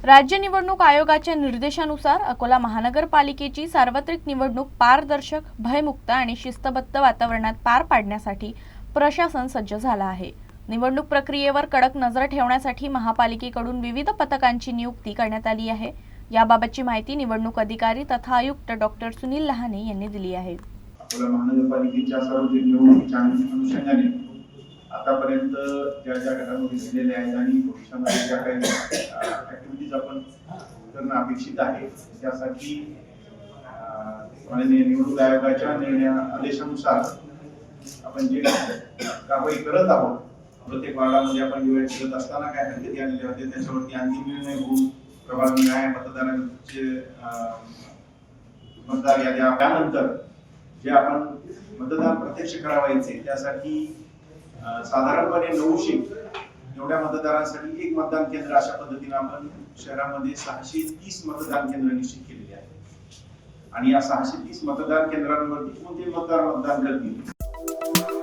राज्य निवडणूक आयोगाच्या निर्देशानुसार अकोला महानगरपालिकेची सार्वत्रिक निवडणूक पारदर्शक, भयमुक्त आणि शिस्तबद्ध वातावरणात पार पाडण्यासाठी प्रशासन सज्ज झालं आहे। निवडणूक प्रक्रियेवर कडक नजर ठेवण्यासाठी महापालिकेकडून विविध पथकांची नियुक्ती करण्यात आली आहे। याबाबतची माहिती निवडणूक अधिकारी तथा आयुक्त डॉक्टर सुनील लहाने यांनी दिली आहे। अकोला महानगरपालिकेच्या सार्वत्रिक निवडणुकीच्या अनुषंगाने आतापर्यंत ज्या ज्या घडामोडी झालेल्या आहेत आणि भविष्यामध्ये ज्या काही ऍक्टिव्हिटीज आपण करणं अपेक्षित आहे त्यासाठी माननीय निवडणूक आयोगाच्या आदेशानुसार आपण जे कारवाई करत आहोत, प्रत्येक वार्डामध्ये आपण निवड करत असताना काय हरकती आणल्या होत्या त्याच्यावरती अंतिम निर्णय होऊन प्रभाग न्याय मतदारांचे मतदार याद्या त्यानंतर जे आपण मतदान प्रत्यक्ष करावायचे त्यासाठी साधारणपणे 900 एवढ्या मतदारांसाठी एक मतदान केंद्र अशा पद्धतीने आपण शहरामध्ये 630 मतदान केंद्र निश्चित केलेले आहेत आणि या 630 मतदान केंद्रांवरती कोणते मतदार मतदान करतील।